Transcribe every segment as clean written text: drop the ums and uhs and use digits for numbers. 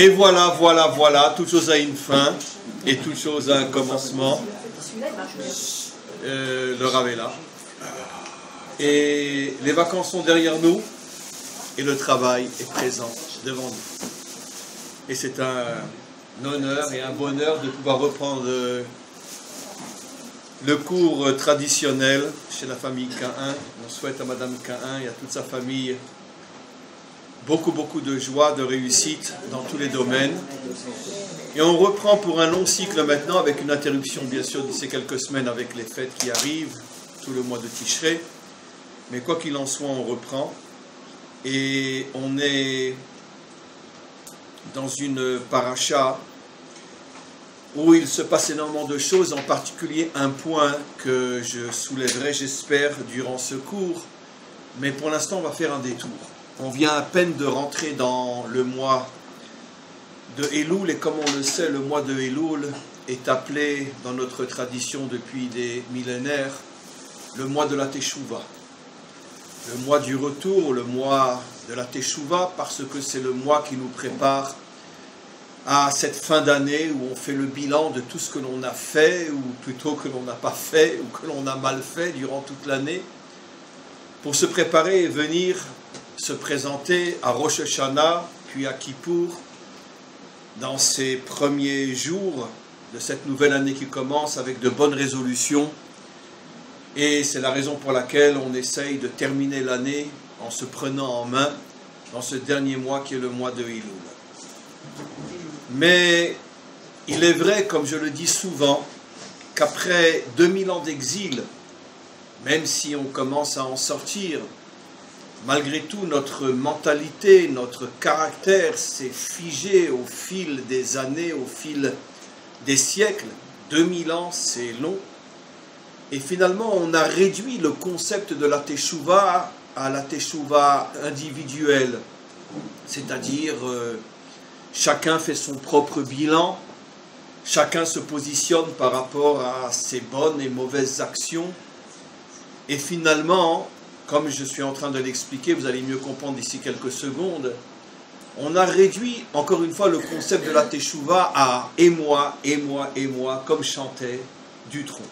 Et voilà, voilà, voilà, toute chose a une fin et toute chose a un commencement. Le Rav est là. Et les vacances sont derrière nous et le travail est présent devant nous. Et c'est un honneur et un bonheur de pouvoir reprendre le cours traditionnel chez la famille Cahin. On souhaite à Madame Cahin et à toute sa famille beaucoup de joie, de réussite dans tous les domaines. Et on reprend pour un long cycle maintenant, avec une interruption bien sûr d'ici quelques semaines avec les fêtes qui arrivent, tout le mois de Tishrei. Mais quoi qu'il en soit, on reprend. Et on est dans une paracha où il se passe énormément de choses, en particulier un point que je soulèverai, j'espère, durant ce cours. Mais pour l'instant, on va faire un détour. On vient à peine de rentrer dans le mois de Elul, et comme on le sait, le mois de Elul est appelé dans notre tradition depuis des millénaires le mois de la Teshuvah. Le mois du retour, le mois de la Teshuvah, parce que c'est le mois qui nous prépare à cette fin d'année où on fait le bilan de tout ce que l'on a fait, ou plutôt que l'on n'a pas fait, ou que l'on a mal fait durant toute l'année, pour se préparer et venir se présenter à Rosh Hashanah, puis à Kippour, dans ces premiers jours de cette nouvelle année qui commence avec de bonnes résolutions. Et c'est la raison pour laquelle on essaye de terminer l'année en se prenant en main dans ce dernier mois qui est le mois de Elul. Mais il est vrai, comme je le dis souvent, qu'après 2000 ans d'exil, même si on commence à en sortir, malgré tout, notre mentalité, notre caractère s'est figé au fil des années, au fil des siècles. 2000 ans, c'est long. Et finalement, on a réduit le concept de la Teshuvah à la Teshuvah individuelle. C'est-à-dire, chacun fait son propre bilan, chacun se positionne par rapport à ses bonnes et mauvaises actions. Et finalement, comme je suis en train de l'expliquer, vous allez mieux comprendre d'ici quelques secondes, on a réduit, encore une fois, le concept de la Teshuvah à « et moi, et moi, et moi », comme chantait Dutronc.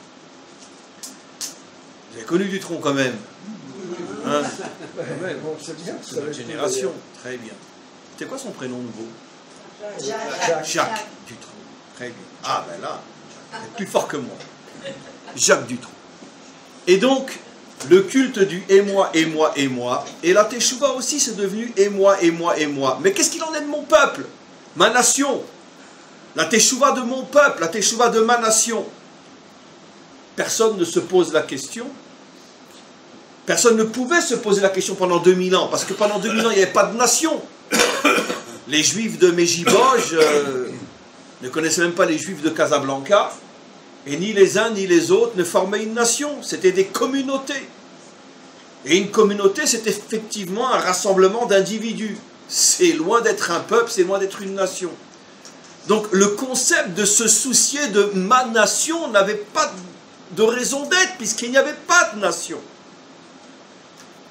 Vous avez connu Dutronc quand même, hein? C'est notre génération, très bien. C'était quoi son prénom nouveau? Jacques Dutronc, très bien. Ah ben là, vous êtes plus fort que moi. Jacques Dutronc. Et donc, le culte du « et moi, et moi, et moi », et la Teshuvah aussi, c'est devenu « et moi, et moi, et moi ». Mais qu'est-ce qu'il en est de mon peuple, ma nation? La Teshuvah de mon peuple, la Teshuvah de ma nation. Personne ne se pose la question. Personne ne pouvait se poser la question pendant 2000 ans, parce que pendant 2000 ans, il n'y avait pas de nation. Les Juifs de Medjiboj ne connaissaient même pas les Juifs de Casablanca. Et ni les uns ni les autres ne formaient une nation, c'était des communautés. Et une communauté, c'est effectivement un rassemblement d'individus. C'est loin d'être un peuple, c'est loin d'être une nation. Donc le concept de se soucier de ma nation n'avait pas de raison d'être, puisqu'il n'y avait pas de nation.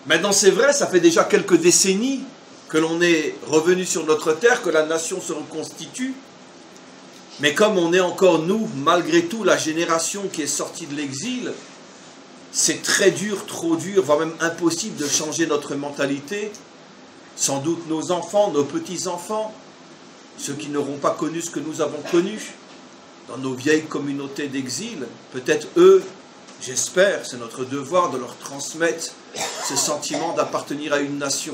Maintenant c'est vrai, ça fait déjà quelques décennies que l'on est revenu sur notre terre, que la nation se reconstitue. Mais comme on est encore, nous, malgré tout, la génération qui est sortie de l'exil, c'est très dur, trop dur, voire même impossible de changer notre mentalité. Sans doute nos enfants, nos petits-enfants, ceux qui n'auront pas connu ce que nous avons connu, dans nos vieilles communautés d'exil, peut-être eux, j'espère, c'est notre devoir de leur transmettre ce sentiment d'appartenir à une nation.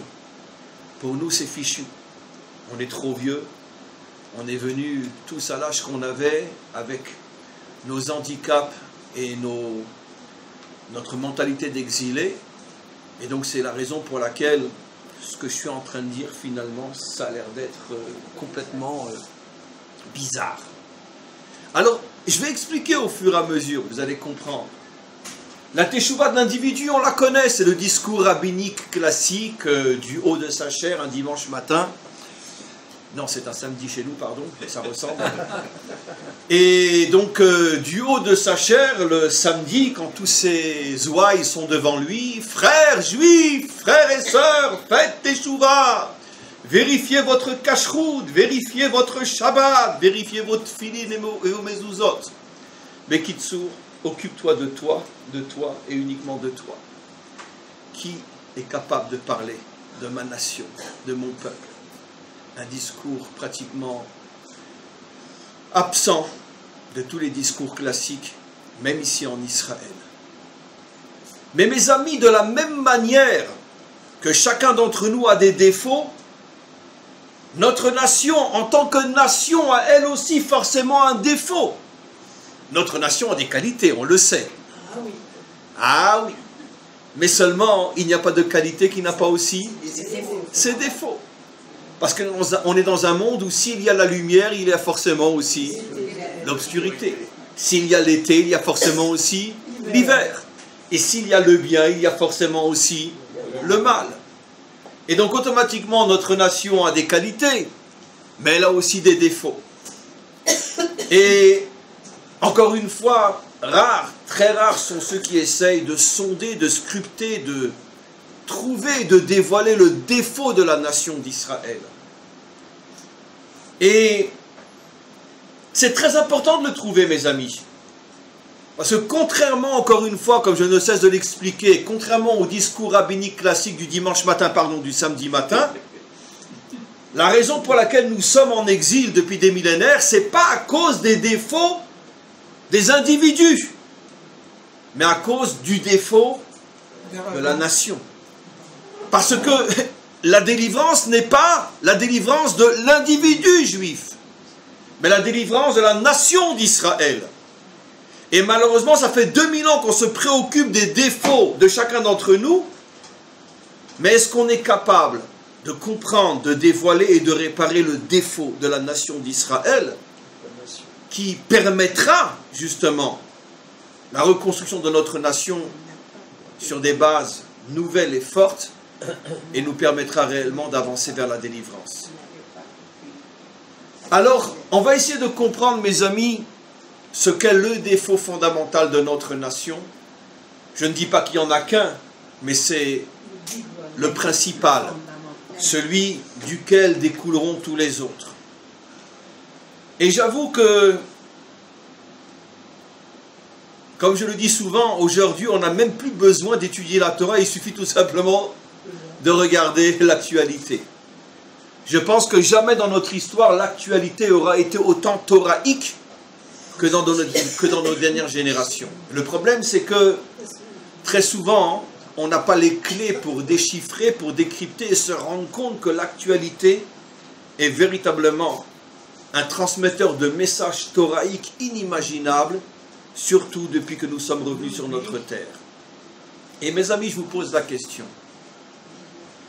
Pour nous, c'est fichu. On est trop vieux. On est venus tous à l'âge qu'on avait, avec nos handicaps et notre mentalité d'exilé. Et donc c'est la raison pour laquelle ce que je suis en train de dire, finalement, ça a l'air d'être complètement bizarre. Alors, je vais expliquer au fur et à mesure, vous allez comprendre. La Teshuvah de l'individu, on la connaît, c'est le discours rabbinique classique du haut de sa chair un dimanche matin. Non, c'est un samedi chez nous, pardon, ça ressemble. Et donc, du haut de sa chair, le samedi, quand tous ces ouailles sont devant lui, frères juifs, frères et sœurs, faites Teshuvah, Vérifiez votre cacheroute, vérifiez votre Shabbat, vérifiez votre filin et vos mezuzot. Mais Kitsour, occupe-toi de toi et uniquement de toi. Qui est capable de parler de ma nation, de mon peuple? Un discours pratiquement absent de tous les discours classiques, même ici en Israël. Mais mes amis, de la même manière que chacun d'entre nous a des défauts, notre nation, en tant que nation, a elle aussi forcément un défaut. Notre nation a des qualités, on le sait. Ah oui. Ah oui. Mais seulement, il n'y a pas de qualité qui n'a pas aussi ses défauts. Parce qu'on est dans un monde où s'il y a la lumière, il y a forcément aussi l'obscurité. S'il y a l'été, il y a forcément aussi l'hiver. Et s'il y a le bien, il y a forcément aussi le mal. Et donc automatiquement, notre nation a des qualités, mais elle a aussi des défauts. Et encore une fois, très rares sont ceux qui essayent de sonder, de scruter, de trouver, de dévoiler le défaut de la nation d'Israël. Et c'est très important de le trouver, mes amis. Parce que contrairement, encore une fois, comme je ne cesse de l'expliquer, contrairement au discours rabbinique classique du dimanche matin, du samedi matin, la raison pour laquelle nous sommes en exil depuis des millénaires, c'est pas à cause des défauts des individus, mais à cause du défaut de la nation. Parce que la délivrance n'est pas la délivrance de l'individu juif, mais la délivrance de la nation d'Israël. Et malheureusement, ça fait 2000 ans qu'on se préoccupe des défauts de chacun d'entre nous, mais est-ce qu'on est capable de comprendre, de dévoiler et de réparer le défaut de la nation d'Israël qui permettra justement la reconstruction de notre nation sur des bases nouvelles et fortes et nous permettra réellement d'avancer vers la délivrance. Alors, on va essayer de comprendre, mes amis, ce qu'est le défaut fondamental de notre nation. Je ne dis pas qu'il n'y en a qu'un, mais c'est le principal, celui duquel découleront tous les autres. Et j'avoue que, comme je le dis souvent, aujourd'hui, on n'a même plus besoin d'étudier la Torah, il suffit tout simplement de regarder l'actualité. Je pense que jamais dans notre histoire, l'actualité aura été autant thoraïque que dans nos dernières générations. Le problème, c'est que très souvent, on n'a pas les clés pour déchiffrer, pour décrypter et se rendre compte que l'actualité est véritablement un transmetteur de messages thoraïques inimaginables, surtout depuis que nous sommes revenus sur notre terre. Et mes amis, je vous pose la question.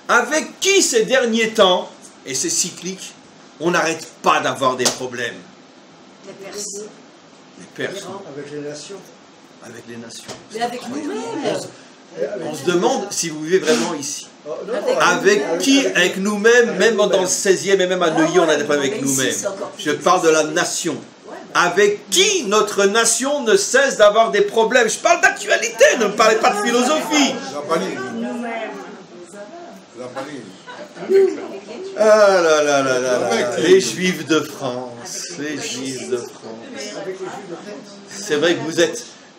Avec qui ces derniers temps, et c'est cyclique, on n'arrête pas d'avoir des problèmes? Les Perses. Les Perses. Avec les nations. Avec les nations. Mais avec nous-mêmes. On se demande si vous vivez vraiment ici. Oh, non, Avec qui? Avec nous-mêmes, même dans le 16e et même à Neuilly, on n'était pas avec nous-mêmes. Je parle de la nation. Avec qui notre nation ne cesse d'avoir des problèmes? Je parle d'actualité, ne me parlez pas de philosophie. Ah là là là là là, les Juifs de France, les Juifs de France. C'est vrai que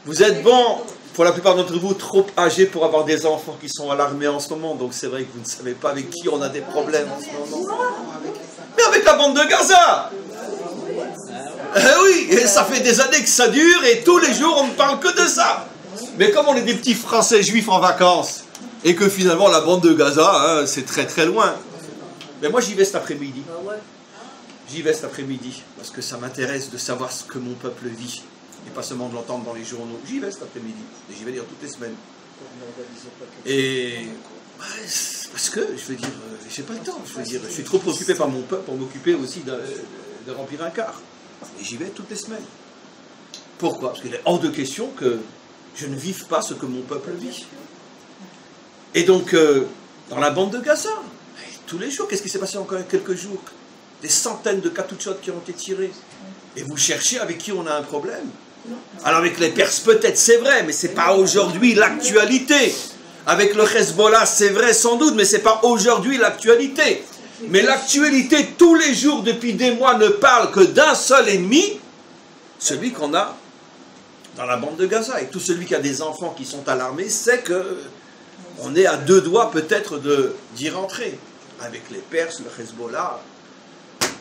vous êtes bons, pour la plupart d'entre vous, trop âgés pour avoir des enfants qui sont à l'armée en ce moment, donc c'est vrai que vous ne savez pas avec qui on a des problèmes en ce moment. Mais avec la bande de Gaza! Oui, et ça fait des années que ça dure et tous les jours on ne parle que de ça. Mais comme on est des petits Français juifs en vacances et que finalement la bande de Gaza, hein, c'est très très loin. Mais moi j'y vais cet après-midi. J'y vais cet après-midi parce que ça m'intéresse de savoir ce que mon peuple vit et pas seulement de l'entendre dans les journaux. J'y vais cet après-midi et j'y vais dire toutes les semaines. Et parce que je veux dire, j'ai pas le temps. Je veux dire, je suis trop préoccupé par mon peuple pour m'occuper aussi de remplir un quart. Et j'y vais toutes les semaines. Pourquoi? Parce qu'il est hors de question que je ne vive pas ce que mon peuple vit. Et donc, dans la bande de Gaza, tous les jours, qu'est-ce qui s'est passé encore il y a quelques jours? Des centaines de cartouchotes qui ont été tirés. Et vous cherchez avec qui on a un problème? Alors avec les Perses peut-être, c'est vrai, mais ce n'est pas aujourd'hui l'actualité. Avec le Hezbollah, c'est vrai sans doute, mais ce n'est pas aujourd'hui l'actualité. Mais l'actualité, tous les jours, depuis des mois, ne parle que d'un seul ennemi, celui qu'on a dans la bande de Gaza. Et tout celui qui a des enfants qui sont alarmés sait qu'on est à deux doigts peut-être d'y rentrer. Avec les Perses, le Hezbollah.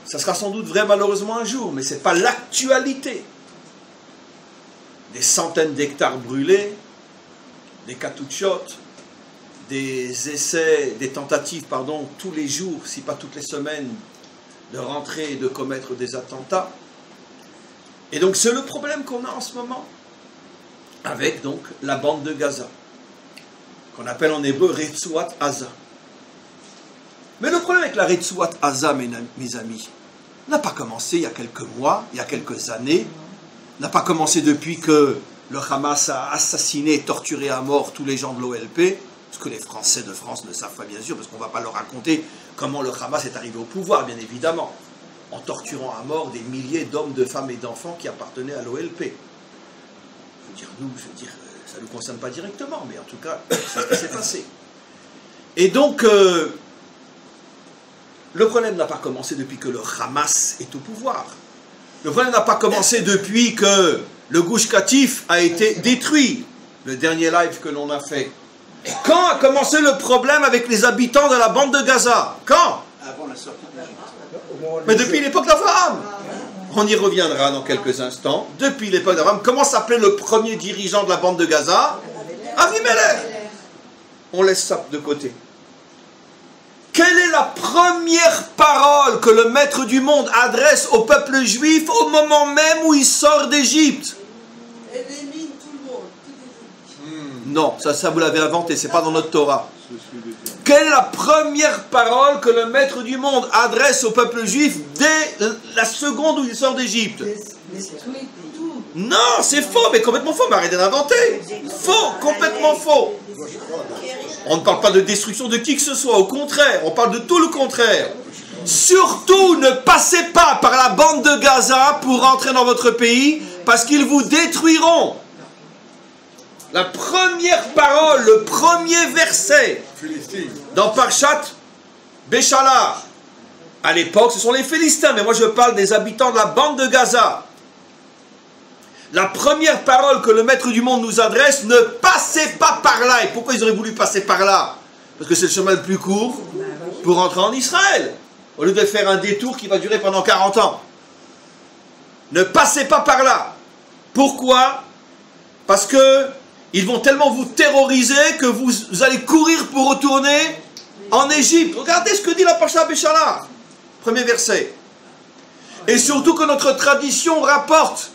Ça sera sans doute vrai malheureusement un jour, mais ce n'est pas l'actualité. Des centaines d'hectares brûlés, des katouchotes, des essais, des tentatives, pardon, tous les jours, si pas toutes les semaines, de rentrer et de commettre des attentats. Et donc c'est le problème qu'on a en ce moment, avec donc la bande de Gaza, qu'on appelle en hébreu Retsuat Aza. Mais le problème avec la Retsuat Aza, mes amis, n'a pas commencé il y a quelques mois, il y a quelques années, n'a pas commencé depuis que le Hamas a assassiné et torturé à mort tous les gens de l'OLP, ce que les Français de France ne savent pas bien sûr, parce qu'on ne va pas leur raconter comment le Hamas est arrivé au pouvoir, bien évidemment, en torturant à mort des milliers d'hommes, de femmes et d'enfants qui appartenaient à l'OLP. Ça ne nous concerne pas directement, mais en tout cas, c'est ce qui s'est passé. Et donc, le problème n'a pas commencé depuis que le Hamas est au pouvoir. Le problème n'a pas commencé depuis que le Gush Katif a été détruit. Le dernier live que l'on a fait. Quand a commencé le problème avec les habitants de la bande de Gaza? Quand? Avant la sortie d'Égypte. Mais depuis l'époque d'Abraham. On y reviendra dans quelques instants. Depuis l'époque d'Abraham, comment s'appelait le premier dirigeant de la bande de Gaza? Avimelech. On laisse ça de côté. Quelle est la première parole que le maître du monde adresse au peuple juif au moment même où il sort d'Égypte? Élimine tout le monde. Non, ça vous l'avez inventé, c'est pas dans notre Torah. Quelle est la première parole que le maître du monde adresse au peuple juif dès la seconde où il sort d'Égypte? Non, c'est faux, mais complètement faux, mais arrêtez d'inventer. Faux, complètement faux. On ne parle pas de destruction de qui que ce soit, au contraire, on parle de tout le contraire. Surtout, ne passez pas par la bande de Gaza pour rentrer dans votre pays, parce qu'ils vous détruiront. La première parole, le premier verset, dans Parshat Béchalach, à l'époque, ce sont les Philistins, mais moi je parle des habitants de la bande de Gaza. La première parole que le maître du monde nous adresse, ne passez pas par là. Et pourquoi ils auraient voulu passer par là? Parce que c'est le chemin le plus court pour rentrer en Israël, au lieu de faire un détour qui va durer pendant 40 ans. Ne passez pas par là. Pourquoi? Parce que ils vont tellement vous terroriser que vous allez courir pour retourner en Égypte. Regardez ce que dit la Parsha Béchalach. Premier verset. Et surtout que notre tradition rapporte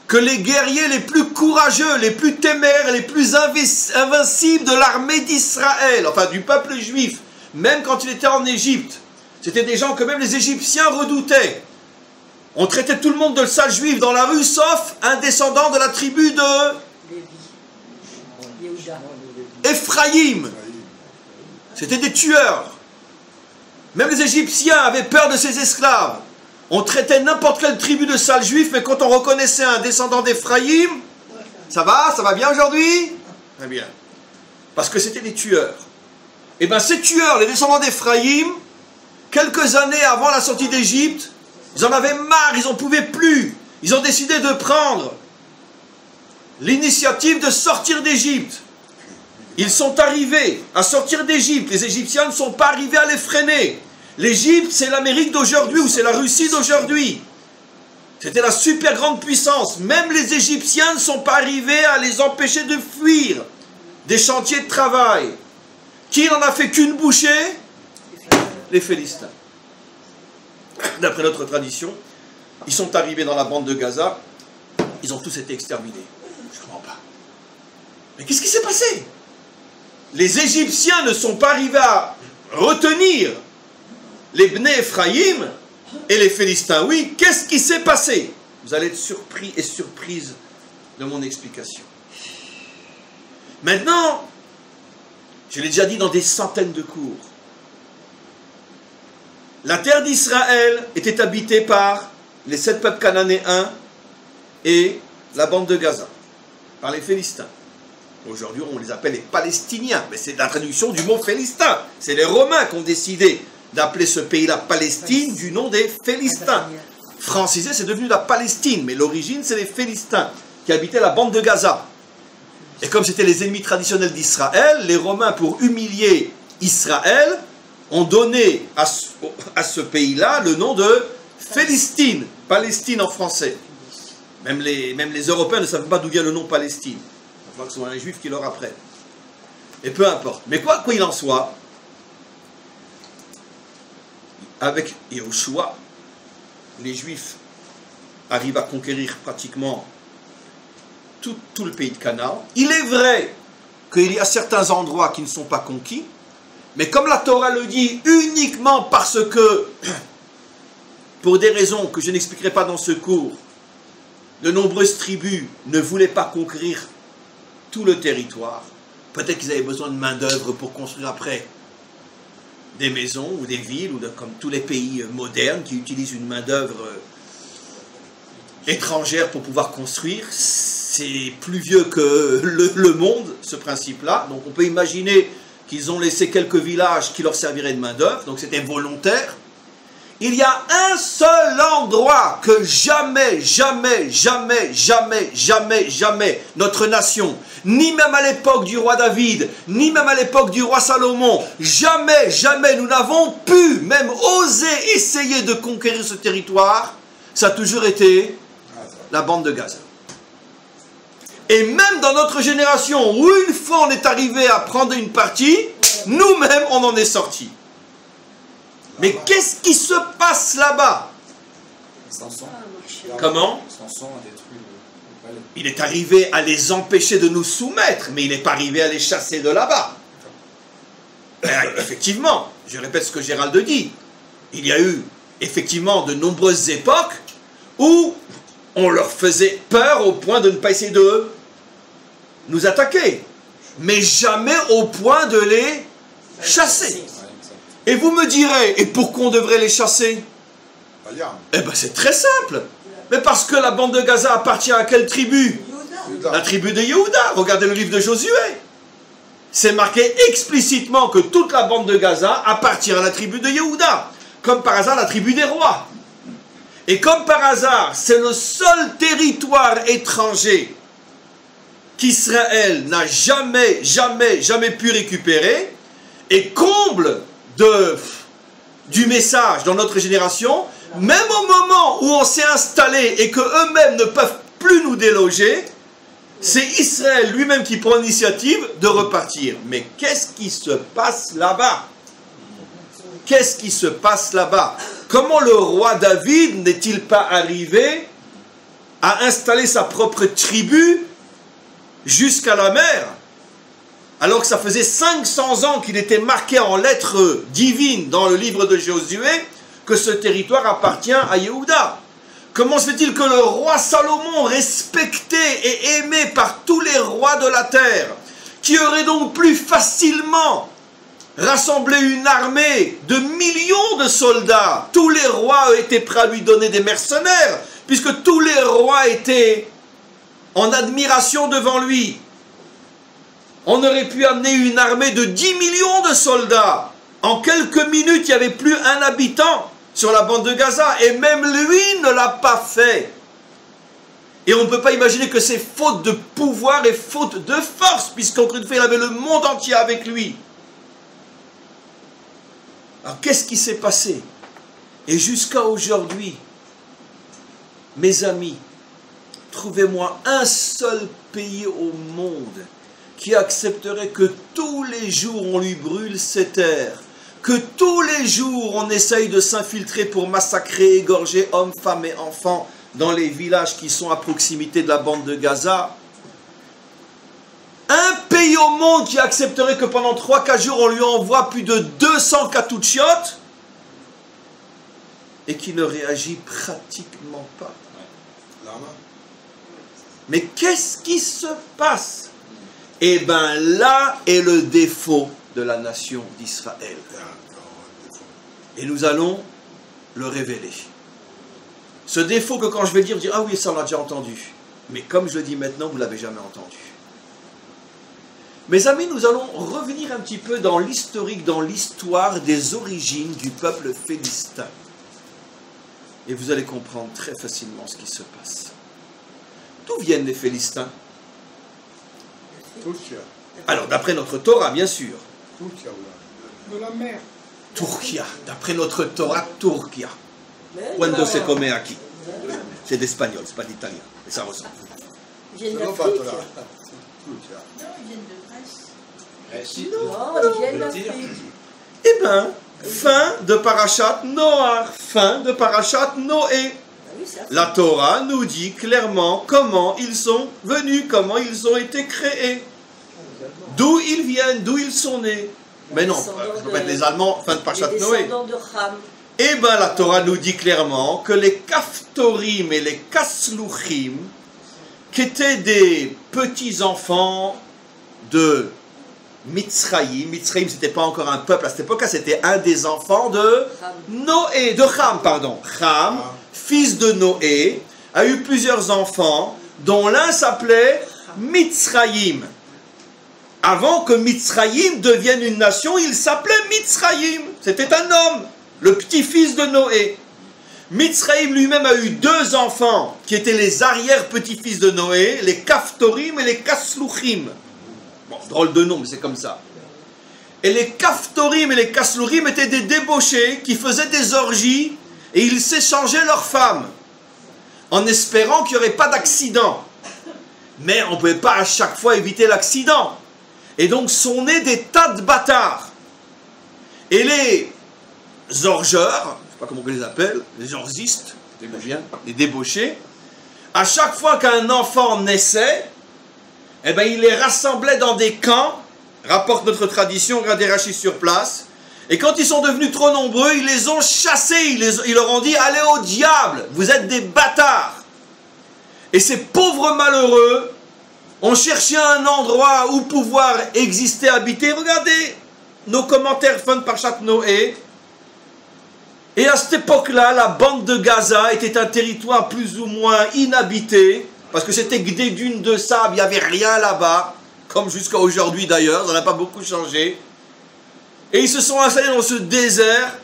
que les guerriers les plus courageux, les plus téméraires, les plus invincibles de l'armée d'Israël, enfin du peuple juif, même quand il était en Égypte, c'était des gens que même les Égyptiens redoutaient. On traitait tout le monde de sale juif dans la rue, sauf un descendant de la tribu de Ephraïm. C'était des tueurs. Même les Égyptiens avaient peur de ces esclaves. On traitait n'importe quelle tribu de sales juifs, mais quand on reconnaissait un descendant d'Ephraïm, ça va bien aujourd'hui? Très bien. Parce que c'était des tueurs. Et bien ces tueurs, les descendants d'Ephraïm, quelques années avant la sortie d'Égypte, ils en avaient marre, ils n'en pouvaient plus. Ils ont décidé de prendre l'initiative de sortir d'Égypte. Ils sont arrivés à sortir d'Égypte. Les Égyptiens ne sont pas arrivés à les freiner. L'Égypte, c'est l'Amérique d'aujourd'hui ou c'est la Russie d'aujourd'hui. C'était la super grande puissance. Même les Égyptiens ne sont pas arrivés à les empêcher de fuir des chantiers de travail. Qui n'en a fait qu'une bouchée? Les Philistins. D'après notre tradition, ils sont arrivés dans la bande de Gaza, ils ont tous été exterminés. Je ne comprends pas. Mais qu'est-ce qui s'est passé? Les Égyptiens ne sont pas arrivés à retenir les Bnei Ephraïm et les Philistins. Oui, qu'est-ce qui s'est passé? Vous allez être surpris et surprise de mon explication. Maintenant, je l'ai déjà dit dans des centaines de cours, la terre d'Israël était habitée par les 7 peuples cananéens et la bande de Gaza, par les Philistins. Aujourd'hui, on les appelle les Palestiniens, mais c'est la traduction du mot Philistin. C'est les Romains qui ont décidé d'appeler ce pays-là Palestine du nom des Philistins. Francisé, c'est devenu la Palestine, mais l'origine, c'est les Philistins qui habitaient la bande de Gaza. Et comme c'était les ennemis traditionnels d'Israël, les Romains, pour humilier Israël, ont donné à ce pays-là le nom de Philistine, Palestine en français. Même les Européens ne savent pas d'où vient le nom Palestine. Il va falloir que ce soit les Juifs qui leur apprennent. Et peu importe. Mais quoi qu'il en soit, avec Yehoshua, les Juifs arrivent à conquérir pratiquement tout le pays de Canaan. Il est vrai qu'il y a certains endroits qui ne sont pas conquis, mais comme la Torah le dit, uniquement parce que, pour des raisons que je n'expliquerai pas dans ce cours, de nombreuses tribus ne voulaient pas conquérir tout le territoire. Peut-être qu'ils avaient besoin de main-d'œuvre pour construire après des maisons ou des villes, ou comme tous les pays modernes qui utilisent une main-d'œuvre étrangère pour pouvoir construire. C'est plus vieux que le monde, ce principe-là. Donc on peut imaginer qu'ils ont laissé quelques villages qui leur serviraient de main-d'œuvre, donc c'était volontaire. Il y a un seul endroit que jamais notre nation, ni même à l'époque du roi David, ni même à l'époque du roi Salomon, jamais nous n'avons pu, même oser essayer de conquérir ce territoire. Ça a toujours été la bande de Gaza. Et même dans notre génération, où une fois on est arrivé à prendre une partie, nous-mêmes on en est sortis. Mais qu'est-ce qui se passe là-bas? Comment? Il est arrivé à les empêcher de nous soumettre, mais il n'est pas arrivé à les chasser de là-bas. Effectivement, je répète ce que Gérald dit, il y a eu effectivement de nombreuses époques où on leur faisait peur au point de ne pas essayer de nous attaquer, mais jamais au point de les chasser. Et vous me direz, et pourquoi on devrait les chasser? Eh bien c'est très simple. Mais parce que la bande de Gaza appartient à quelle tribu? La tribu de Yehuda. Regardez le livre de Josué. C'est marqué explicitement que toute la bande de Gaza appartient à la tribu de Yehuda. Comme par hasard la tribu des rois. Et comme par hasard, c'est le seul territoire étranger qu'Israël n'a jamais pu récupérer. Et comble du message dans notre génération, même au moment où on s'est installé et qu'eux-mêmes ne peuvent plus nous déloger, c'est Israël lui-même qui prend l'initiative de repartir. Mais qu'est-ce qui se passe là-bas? Qu'est-ce qui se passe là-bas? Comment le roi David n'est-il pas arrivé à installer sa propre tribu jusqu'à la mer? Alors que ça faisait 500 ans qu'il était marqué en lettres divines dans le livre de Josué que ce territoire appartient à Yehuda. Comment se fait-il que le roi Salomon, respecté et aimé par tous les rois de la terre, qui aurait donc plus facilement rassemblé une armée de millions de soldats, tous les rois étaient prêts à lui donner des mercenaires, puisque tous les rois étaient en admiration devant lui. On aurait pu amener une armée de 10 millions de soldats. En quelques minutes, il n'y avait plus un habitant sur la bande de Gaza. Et même lui ne l'a pas fait. Et on ne peut pas imaginer que c'est faute de pouvoir et faute de force, puisqu'encore une fois, il avait le monde entier avec lui. Alors qu'est-ce qui s'est passé? Et jusqu'à aujourd'hui, mes amis, trouvez-moi un seul pays au monde qui accepterait que tous les jours on lui brûle ses terres, que tous les jours on essaye de s'infiltrer pour massacrer, égorger hommes, femmes et enfants dans les villages qui sont à proximité de la bande de Gaza. Un pays au monde qui accepterait que pendant 3-4 jours on lui envoie plus de 200 katouchiotes et qui ne réagit pratiquement pas. Mais qu'est-ce qui se passe? Eh bien là est le défaut de la nation d'Israël. Et nous allons le révéler. Ce défaut que quand je vais le dire, vous dire, ah oui, ça on l'a déjà entendu. Mais comme je le dis maintenant, vous ne l'avez jamais entendu. Mes amis, nous allons revenir un petit peu dans l'historique, dans l'histoire des origines du peuple philistin. Et vous allez comprendre très facilement ce qui se passe. D'où viennent les Philistins? Alors, d'après notre Torah, bien sûr. De la mer. Turquia, d'après notre Torah, Turquia. Cuando se come aquí. C'est d'espagnol, c'est pas d'italien. Et ça ressemble. Ils viennent d'Afrique. Non, ils viennent de Grèce. Non, ils viennent d'Afrique. Eh bien, fin de Parashat Noach, fin de Parashat Noé. La Torah nous dit clairement comment ils sont venus, comment ils ont été créés, d'où ils viennent, d'où ils sont nés. Mais non, je peux mettre les Allemands, fin de Parashat Noé. De Ham. Eh bien, la Torah nous dit clairement que les Kaftorim et les Kasluchim, qui étaient des petits-enfants de Mitzraïm. Mitzraïm, c'était pas encore un peuple à cette époque-là, c'était un des enfants de Noé, de Ham, pardon. Ham, fils de Noé, a eu plusieurs enfants, dont l'un s'appelait Mitzraïm. Avant que Mitzraïm devienne une nation, il s'appelait Mitzraïm. C'était un homme, le petit-fils de Noé. Mitzraïm lui-même a eu deux enfants, qui étaient les arrière-petits-fils de Noé, les Kaftorim et les Kasluchim. Bon, drôle de nom, mais c'est comme ça. Et les Kaftorim et les Kasluchim étaient des débauchés qui faisaient des orgies et ils s'échangeaient leurs femmes en espérant qu'il n'y aurait pas d'accident. Mais on ne pouvait pas à chaque fois éviter l'accident. Et donc sont nés des tas de bâtards. Et les orgeurs, je ne sais pas comment on les appelle, les orgistes, les débauchés, à chaque fois qu'un enfant naissait, eh ben, ils les rassemblaient dans des camps, rapporte notre tradition, regardez Rachid sur place, et quand ils sont devenus trop nombreux, ils les ont chassés, ils leur ont dit, allez au diable, vous êtes des bâtards. Et ces pauvres malheureux ont cherché un endroit où pouvoir exister, habiter. Regardez nos commentaires fin de Parashat Noé. Et à cette époque-là, la bande de Gaza était un territoire plus ou moins inhabité, parce que c'était que des dunes de sable, il n'y avait rien là-bas, comme jusqu'à aujourd'hui d'ailleurs, ça n'a pas beaucoup changé. Et ils se sont installés dans ce désert,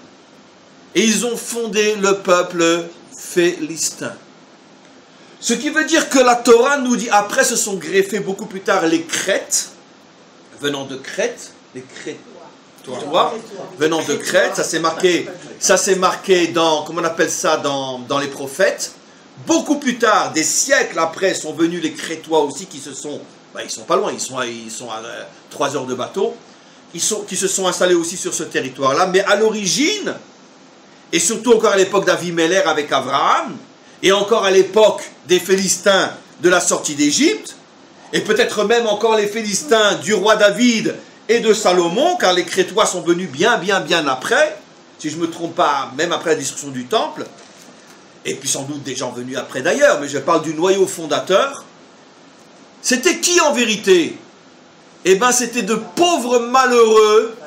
et ils ont fondé le peuple philistin. Ce qui veut dire que la Torah nous dit, après se sont greffés beaucoup plus tard les Crètes, venant de Crète, les Crétois, venant de Crète, ça s'est marqué dans, comment on appelle ça, dans les prophètes. Beaucoup plus tard, des siècles après, sont venus les Crétois aussi, qui se sont, ils sont pas loin, ils sont à 3 heures de bateau, qui se sont installés aussi sur ce territoire-là, mais à l'origine, et surtout encore à l'époque d'Avimelech avec Abraham, et encore à l'époque des Philistins de la sortie d'Égypte, et peut-être même encore les Philistins du roi David et de Salomon, car les Crétois sont venus bien après, si je ne me trompe pas, même après la destruction du temple, et puis sans doute des gens venus après d'ailleurs, mais je parle du noyau fondateur. C'était qui en vérité? Eh bien c'était de pauvres malheureux,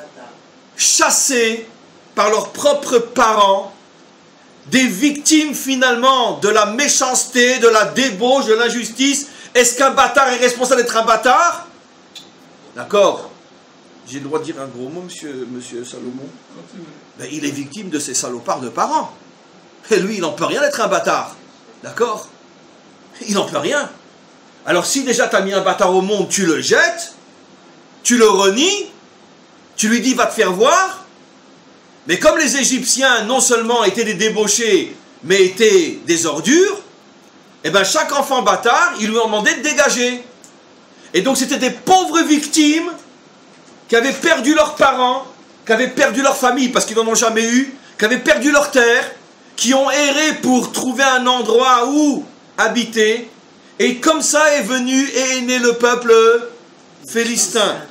chassés par leurs propres parents, des victimes finalement de la méchanceté, de la débauche, de l'injustice. Est-ce qu'un bâtard est responsable d'être un bâtard? D'accord. J'ai le droit de dire un gros mot, monsieur Salomon. Ben, il est victime de ces salopards de parents. Et lui, il n'en peut rien d'être un bâtard. D'accord? Il n'en peut rien. Alors si déjà tu as mis un bâtard au monde, tu le jettes, tu le renies, tu lui dis va te faire voir. Mais comme les Égyptiens non seulement étaient des débauchés, mais étaient des ordures, eh bien chaque enfant bâtard, ils lui ont demandé de dégager. Et donc c'était des pauvres victimes qui avaient perdu leurs parents, qui avaient perdu leur famille parce qu'ils n'en ont jamais eu, qui avaient perdu leur terre, qui ont erré pour trouver un endroit où habiter. Et comme ça est venu et est né le peuple philistin.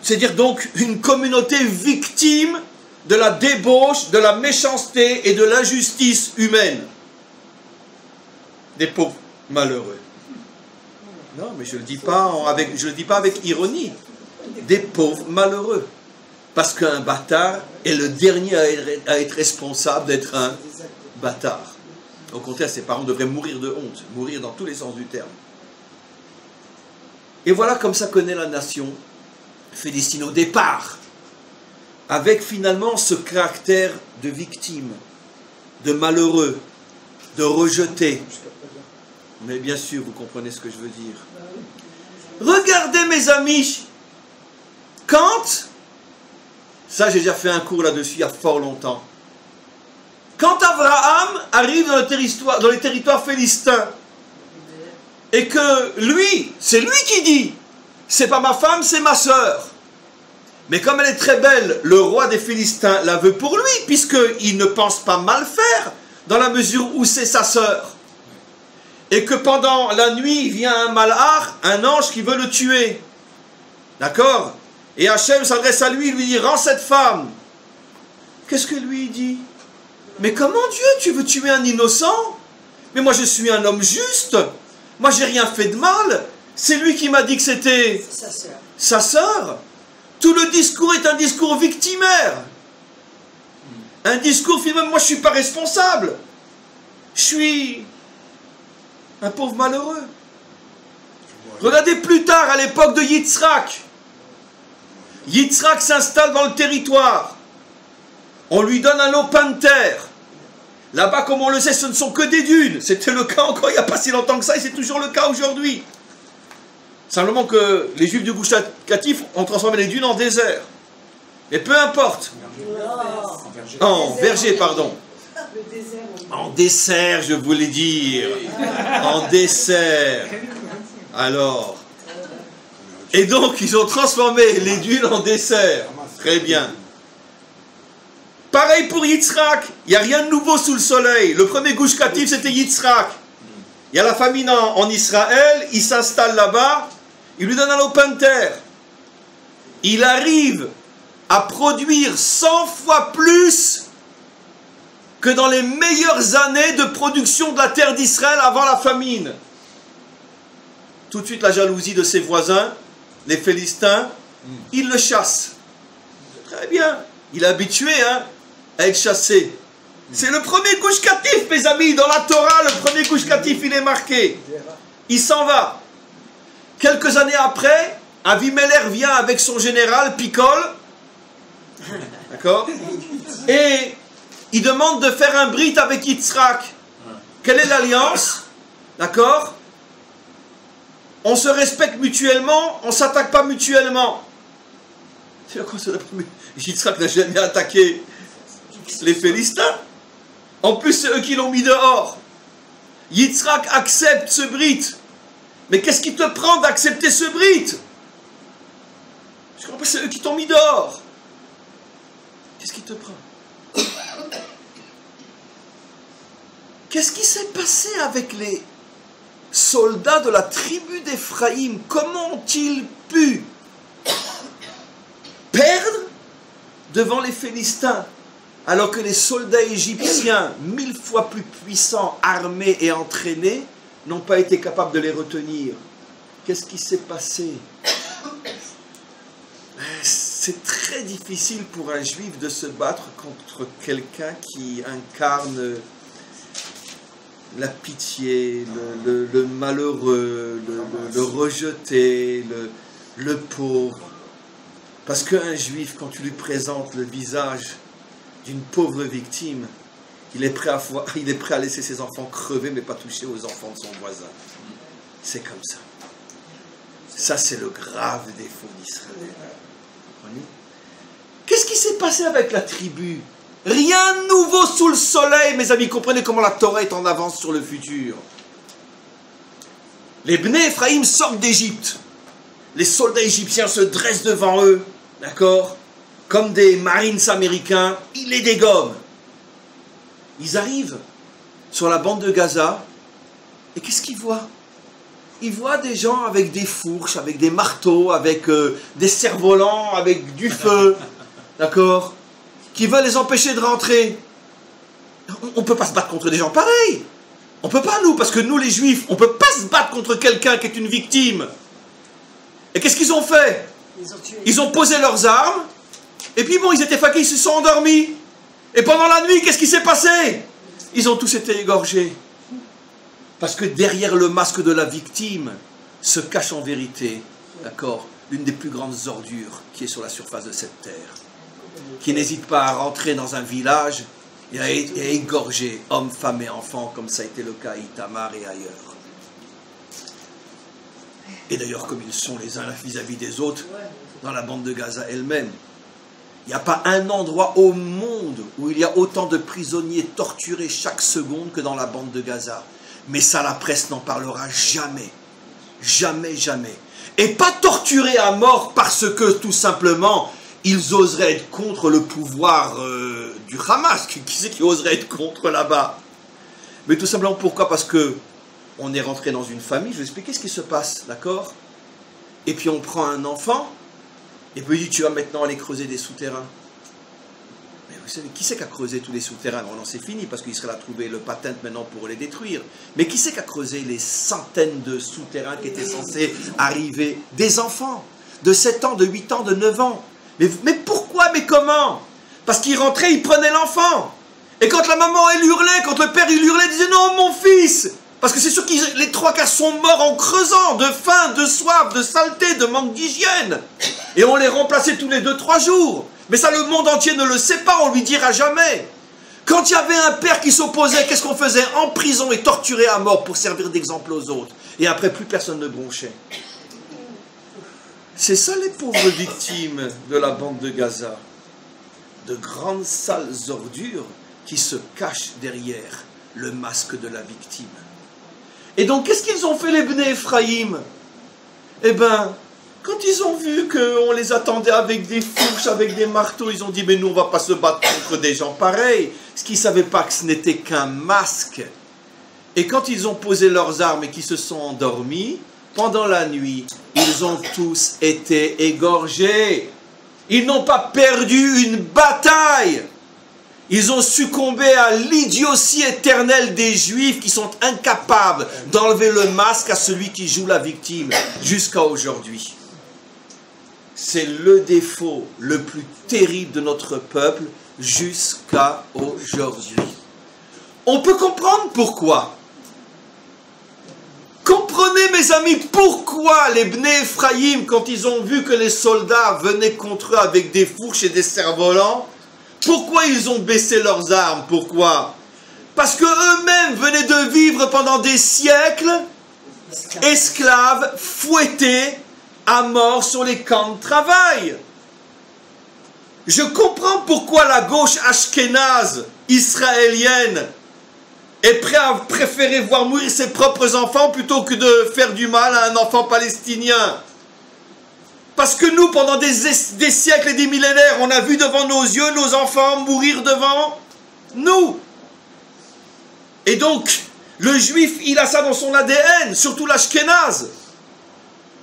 C'est-à-dire donc une communauté victime de la débauche, de la méchanceté et de l'injustice humaine. Des pauvres malheureux. Non, mais je ne le dis pas avec ironie. Des pauvres malheureux. Parce qu'un bâtard est le dernier à être responsable d'être un bâtard. Au contraire, ses parents devraient mourir de honte, mourir dans tous les sens du terme. Et voilà comme ça connaît la nation philistine au départ, avec finalement ce caractère de victime, de malheureux, de rejeté. Mais bien sûr, vous comprenez ce que je veux dire. Regardez mes amis, quand, ça j'ai déjà fait un cours là-dessus il y a fort longtemps, quand Abraham arrive dans les territoires philistins, et que lui, c'est lui qui dit, c'est pas ma femme, c'est ma sœur. Mais comme elle est très belle, le roi des Philistins la veut pour lui, puisqu'il ne pense pas mal faire, dans la mesure où c'est sa sœur. Et que pendant la nuit, vient un malach, un ange qui veut le tuer. D'accord? Et Hachem s'adresse à lui, il lui dit, rends cette femme. Qu'est-ce que lui dit? Mais comment Dieu, tu veux tuer un innocent? Mais moi je suis un homme juste. Moi j'ai rien fait de mal. C'est lui qui m'a dit que c'était sa sœur. Tout le discours est un discours victimaire. Un discours finalement, moi je ne suis pas responsable. Je suis un pauvre malheureux. Regardez plus tard, à l'époque de Yitzhak. Yitzhak s'installe dans le territoire. On lui donne un lopin de terre. Là-bas, comme on le sait, ce ne sont que des dunes. C'était le cas encore il n'y a pas si longtemps que ça, et c'est toujours le cas aujourd'hui. Simplement que les Juifs du Gush Katif ont transformé les dunes en désert. Et peu importe. En verger, pardon. En dessert, je voulais dire. En dessert. Alors. Et donc, ils ont transformé les dunes en dessert. Très bien. Pareil pour Yitzhak. Il n'y a rien de nouveau sous le soleil. Le premier Gush Katif, c'était Yitzhak. Il y a la famine en Israël. Il s'installe là-bas. Il lui donne un lopin de terre. Il arrive à produire 100 fois plus que dans les meilleures années de production de la terre d'Israël avant la famine. Tout de suite la jalousie de ses voisins, les Philistins, il le chasse. Très bien, il est habitué à être chassé. C'est le premier Gush Katif, mes amis, dans la Torah, le premier Gush Katif, il est marqué. Il s'en va. Quelques années après, Avimelech vient avec son général, Picol, d'accord, et il demande de faire un brit avec Yitzhak. Quelle est l'alliance? D'accord? On se respecte mutuellement, on ne s'attaque pas mutuellement. Yitzhak n'a jamais attaqué les Philistins. En plus, c'est eux qui l'ont mis dehors. Yitzhak accepte ce brit. Mais qu'est-ce qui te prend d'accepter ce brit? Je comprends pas, c'est eux qui t'ont mis dehors. Qu'est-ce qui te prend? Qu'est-ce qui s'est passé avec les soldats de la tribu d'Éphraïm? Comment ont-ils pu perdre devant les Philistins alors que les soldats égyptiens, 1000 fois plus puissants, armés et entraînés, n'ont pas été capables de les retenir? Qu'est-ce qui s'est passé? C'est très difficile pour un juif de se battre contre quelqu'un qui incarne la pitié, le malheureux, le rejeté, le pauvre. Parce qu'un juif, quand tu lui présentes le visage d'une pauvre victime, il est prêt à laisser ses enfants crever, mais pas toucher aux enfants de son voisin. C'est comme ça. Ça, c'est le grave défaut d'Israël. Qu'est-ce qui s'est passé avec la tribu? Rien de nouveau sous le soleil, mes amis. Comprenez comment la Torah est en avance sur le futur. Les Bnei Ephraïm sortent d'Égypte. Les soldats égyptiens se dressent devant eux, d'accord, comme des Marines américains. Ils les dégomment. Ils arrivent sur la bande de Gaza. Et qu'est-ce qu'ils voient? Ils voient des gens avec des fourches, avec des marteaux, avec des cerfs-volants, avec du feu, d'accord, qui veulent les empêcher de rentrer. On ne peut pas se battre contre des gens pareils. On ne peut pas, nous, parce que nous, les Juifs, on ne peut pas se battre contre quelqu'un qui est une victime. Et qu'est-ce qu'ils ont fait? Ils ont posé leurs armes, et puis bon, ils étaient fatigués, ils se sont endormis. Et pendant la nuit, qu'est-ce qui s'est passé? Ils ont tous été égorgés. Parce que derrière le masque de la victime se cache en vérité d'accord, l'une des plus grandes ordures qui est sur la surface de cette terre, qui n'hésite pas à rentrer dans un village et à égorger hommes, femmes et enfants, comme ça a été le cas à Itamar et ailleurs. Et d'ailleurs, comme ils sont les uns vis-à-vis des autres, dans la bande de Gaza elle-même. Il n'y a pas un endroit au monde où il y a autant de prisonniers torturés chaque seconde que dans la bande de Gaza. Mais ça, la presse n'en parlera jamais. Jamais, jamais. Et pas torturés à mort parce que, tout simplement, ils oseraient être contre le pouvoir du Hamas. Qui c'est qui oserait être contre là-bas? Mais tout simplement, pourquoi? Parce que on est rentré dans une famille, je vais expliquer ce qui se passe, d'accord? Et puis on prend un enfant, et puis il dit, tu vas maintenant aller creuser des souterrains. Mais vous savez, qui c'est qui a creusé tous les souterrains? Non, c'est fini, parce qu'il serait là à trouver le patent maintenant pour les détruire. Mais qui c'est qui a creusé les centaines de souterrains qui étaient censés arriver? Des enfants, de 7 ans, de 8 ans, de 9 ans. Mais pourquoi, mais comment? Parce qu'il rentrait, il prenait l'enfant. Et quand la maman, elle hurlait, quand le père, il hurlait, il disait, non, mon fils! Parce que c'est sûr que les 3/4 sont morts en creusant, de faim, de soif, de saleté, de manque d'hygiène. Et on les remplaçait tous les 2-3 jours. Mais ça, le monde entier ne le sait pas, on lui dira jamais. Quand il y avait un père qui s'opposait, qu'est-ce qu'on faisait? En prison et torturé à mort pour servir d'exemple aux autres. Et après, plus personne ne bronchait. C'est ça les pauvres victimes de la bande de Gaza. De grandes sales ordures qui se cachent derrière le masque de la victime. Et donc, qu'est-ce qu'ils ont fait les Bnei Ephraïm? Eh bien, quand ils ont vu qu'on les attendait avec des fourches, avec des marteaux, ils ont dit, mais nous, on ne va pas se battre contre des gens pareils. Ce qu'ils ne savaient pas que ce n'était qu'un masque. Et quand ils ont posé leurs armes et qu'ils se sont endormis, pendant la nuit, ils ont tous été égorgés. Ils n'ont pas perdu une bataille. Ils ont succombé à l'idiotie éternelle des Juifs qui sont incapables d'enlever le masque à celui qui joue la victime jusqu'à aujourd'hui. C'est le défaut le plus terrible de notre peuple jusqu'à aujourd'hui. On peut comprendre pourquoi. Comprenez, mes amis, pourquoi les Bnei Ephraïm, quand ils ont vu que les soldats venaient contre eux avec des fourches et des cerfs-volants, pourquoi ils ont baissé leurs armes? Pourquoi? Parce qu'eux-mêmes venaient de vivre pendant des siècles esclaves, fouettés à mort sur les camps de travail. Je comprends pourquoi la gauche ashkénaze israélienne est prête à préférer voir mourir ses propres enfants plutôt que de faire du mal à un enfant palestinien. Parce que nous, pendant des siècles et des millénaires, on a vu devant nos yeux nos enfants mourir devant nous. Et donc, le juif, il a ça dans son ADN, surtout l'ashkénaze.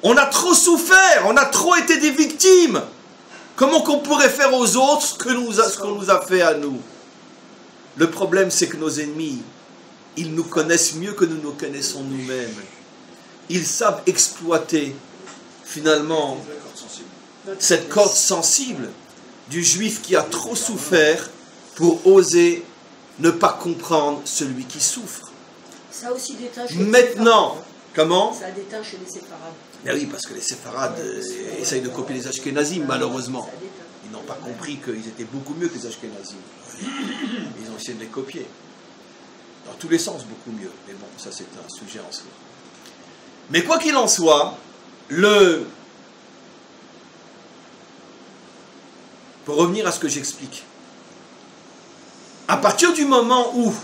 On a trop souffert, on a trop été des victimes. Comment qu'on pourrait faire aux autres ce qu'on nous a fait à nous? Le problème, c'est que nos ennemis, ils nous connaissent mieux que nous nous connaissons nous-mêmes. Ils savent exploiter, finalement, cette corde sensible du juif qui a trop souffert pour oser ne pas comprendre celui qui souffre. Ça aussi déteint chez Maintenant, comment? Ça déteint chez les séfarades. Ben oui, parce que les séfarades essayent de copier les ashkénazim, malheureusement. Ils n'ont pas compris qu'ils étaient beaucoup mieux que les ashkénazim. Ils ont essayé de les copier. Dans tous les sens, beaucoup mieux. Mais bon, ça c'est un sujet en soi. Mais quoi qu'il en soit, pour revenir à ce que j'explique, à partir du moment où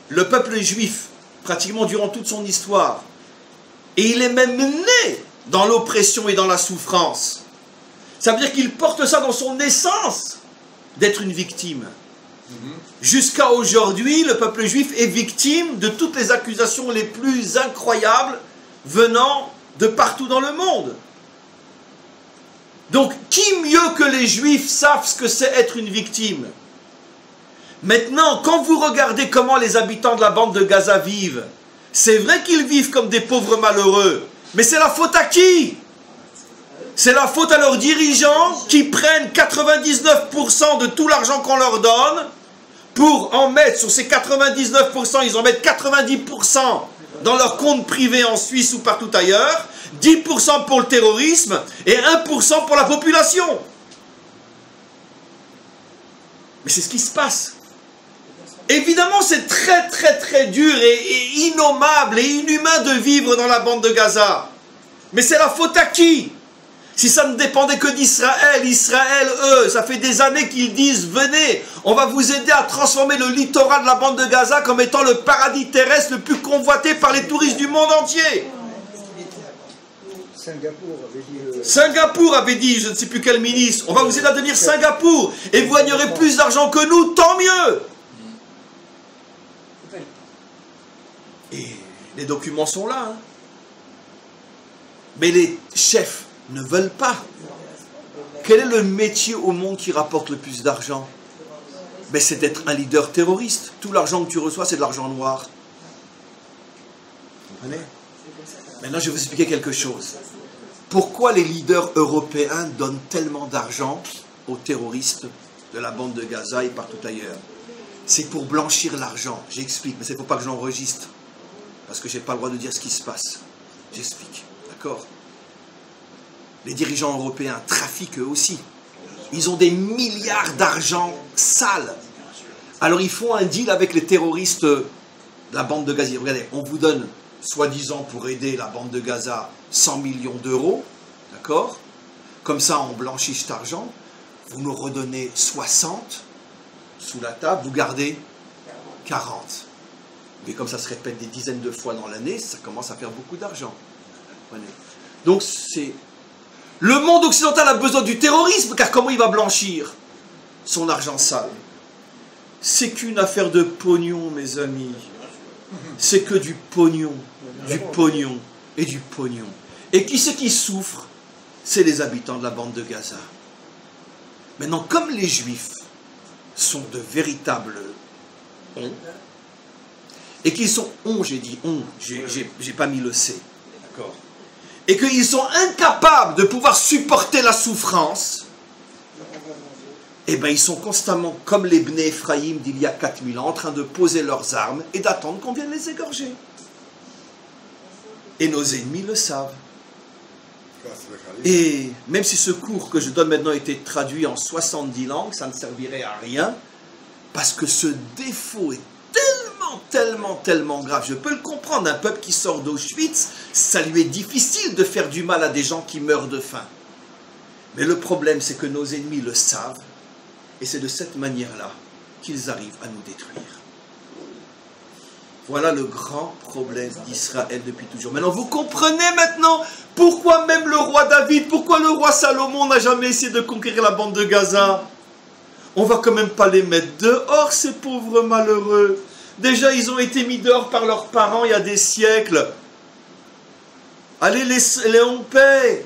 le peuple juif, pratiquement durant toute son histoire, et il est même né dans l'oppression et dans la souffrance, ça veut dire qu'il porte ça dans son essence d'être une victime. Jusqu'à aujourd'hui, le peuple juif est victime de toutes les accusations les plus incroyables venant de partout dans le monde. Donc, qui mieux que les Juifs savent ce que c'est être une victime? Maintenant, quand vous regardez comment les habitants de la bande de Gaza vivent, c'est vrai qu'ils vivent comme des pauvres malheureux, mais c'est la faute à qui? C'est la faute à leurs dirigeants qui prennent 99% de tout l'argent qu'on leur donne pour en mettre, sur ces 99%, ils en mettent 90% dans leur compte privé en Suisse ou partout ailleurs, 10% pour le terrorisme et 1% pour la population. Mais c'est ce qui se passe. Évidemment, c'est très très très dur et innommable et inhumain de vivre dans la bande de Gaza. Mais c'est la faute à qui? Si ça ne dépendait que d'Israël, Israël, eux, ça fait des années qu'ils disent, venez, on va vous aider à transformer le littoral de la bande de Gaza comme étant le paradis terrestre le plus convoité par les touristes du monde entier. Singapour avait dit, je ne sais plus quel ministre, on va vous aider à devenir Singapour et vous gagnerez plus d'argent que nous, tant mieux. Et les documents sont là. Hein. Mais les chefs ne veulent pas. Quel est le métier au monde qui rapporte le plus d'argent? Ben, c'est d'être un leader terroriste. Tout l'argent que tu reçois, c'est de l'argent noir. Vous comprenez? Maintenant, je vais vous expliquer quelque chose. Pourquoi les leaders européens donnent tellement d'argent aux terroristes de la bande de Gaza et partout ailleurs? C'est pour blanchir l'argent. J'explique, mais c'est pour pas que j'enregistre. Parce que je n'ai pas le droit de dire ce qui se passe. J'explique. D'accord? Les dirigeants européens trafiquent eux aussi. Ils ont des milliards d'argent sales. Alors ils font un deal avec les terroristes de la bande de Gaza. Regardez, on vous donne, soi-disant pour aider la bande de Gaza, 100 millions d'euros. D'accord? Comme ça, on blanchit cet argent. Vous nous redonnez 60 sous la table. Vous gardez 40. Mais comme ça se répète des dizaines de fois dans l'année, ça commence à faire beaucoup d'argent. Donc c'est... Le monde occidental a besoin du terrorisme, car comment il va blanchir son argent sale? C'est qu'une affaire de pognon, mes amis. C'est que du pognon et du pognon. Et qui c'est qui souffre? C'est les habitants de la bande de Gaza. Maintenant, comme les Juifs sont de véritables on, et qu'ils sont j'ai dit on, j'ai pas mis le C, d'accord, et qu'ils sont incapables de pouvoir supporter la souffrance, eh bien ils sont constamment, comme les Bnei Ephraïm d'il y a 4000 ans, en train de poser leurs armes et d'attendre qu'on vienne les égorger. Et nos ennemis le savent. Et même si ce cours que je donne maintenant était traduit en 70 langues, ça ne servirait à rien, parce que ce défaut est tellement grave. Je peux le comprendre, un peuple qui sort d'Auschwitz, ça lui est difficile de faire du mal à des gens qui meurent de faim. Mais le problème, c'est que nos ennemis le savent, et c'est de cette manière-là qu'ils arrivent à nous détruire. Voilà le grand problème d'Israël depuis toujours. Maintenant, vous comprenez maintenant pourquoi même le roi David, pourquoi le roi Salomon n'a jamais essayé de conquérir la bande de Gaza? On va quand même pas les mettre dehors, ces pauvres malheureux. Déjà, ils ont été mis dehors par leurs parents il y a des siècles. Allez, les en paix.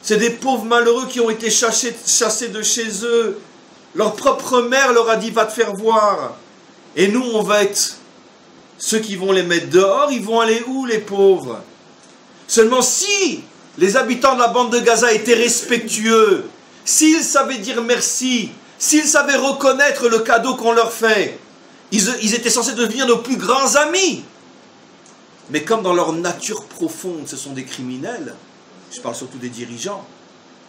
C'est des pauvres malheureux qui ont été chassés de chez eux. Leur propre mère leur a dit, va te faire voir. Et nous, on va être ceux qui vont les mettre dehors. Ils vont aller où, les pauvres? Seulement si les habitants de la bande de Gaza étaient respectueux, s'ils savaient dire merci, s'ils savaient reconnaître le cadeau qu'on leur fait, ils étaient censés devenir nos plus grands amis. Mais comme dans leur nature profonde, ce sont des criminels, je parle surtout des dirigeants,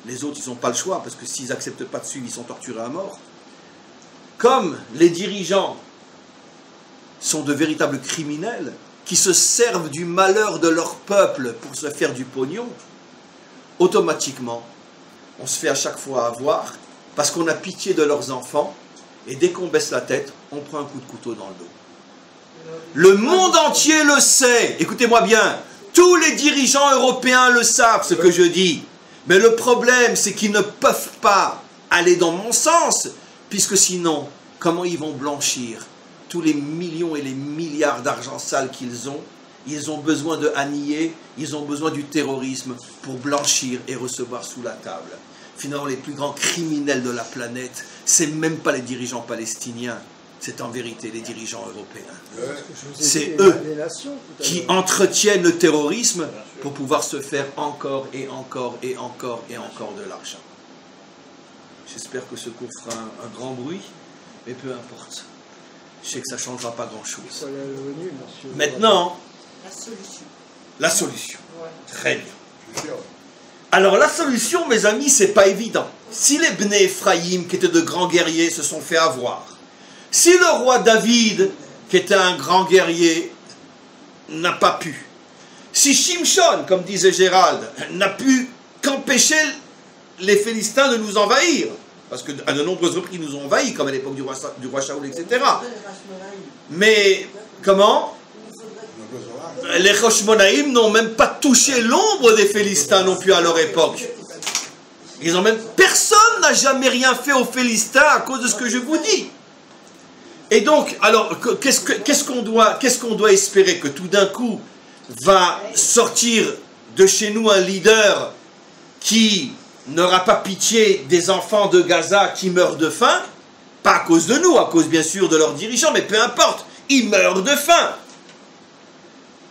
les autres, ils n'ont pas le choix, parce que s'ils n'acceptent pas de suivre, ils sont torturés à mort. Comme les dirigeants sont de véritables criminels, qui se servent du malheur de leur peuple pour se faire du pognon, automatiquement, on se fait à chaque fois avoir, parce qu'on a pitié de leurs enfants, et dès qu'on baisse la tête, on prend un coup de couteau dans le dos. Le monde entier le sait, écoutez-moi bien, tous les dirigeants européens le savent, ce que je dis, mais le problème, c'est qu'ils ne peuvent pas aller dans mon sens, puisque sinon, comment ils vont blanchir tous les millions et les milliards d'argent sale qu'ils ont? Ils ont besoin de Haniyeh, ils ont besoin du terrorisme pour blanchir et recevoir sous la table. Finalement, les plus grands criminels de la planète, c'est même pas les dirigeants palestiniens, c'est en vérité les dirigeants européens. C'est eux qui entretiennent le terrorisme pour pouvoir se faire encore et encore et encore et encore de l'argent. J'espère que ce cours fera un grand bruit, mais peu importe. Je sais que ça ne changera pas grand-chose. Maintenant, La solution. La solution. Ouais. Très bien. Alors la solution, mes amis, c'est pas évident. Si les Bnei Ephraïm, qui étaient de grands guerriers, se sont fait avoir, si le roi David, qui était un grand guerrier, n'a pas pu, si Shimshon, comme disait Gérald, n'a pu qu'empêcher les Philistins de nous envahir, parce qu'à de nombreuses reprises ils nous ont envahis, comme à l'époque du roi Shaoul, etc. Mais, comment? Les Choshmonaïm n'ont même pas touché l'ombre des Philistins non plus à leur époque. Ils ont même, personne n'a jamais rien fait aux Philistins à cause de ce que je vous dis. Et donc, alors, qu'est-ce qu'on doit espérer? Que tout d'un coup va sortir de chez nous un leader qui n'aura pas pitié des enfants de Gaza qui meurent de faim? Pas à cause de nous, à cause bien sûr de leurs dirigeants, mais peu importe, ils meurent de faim.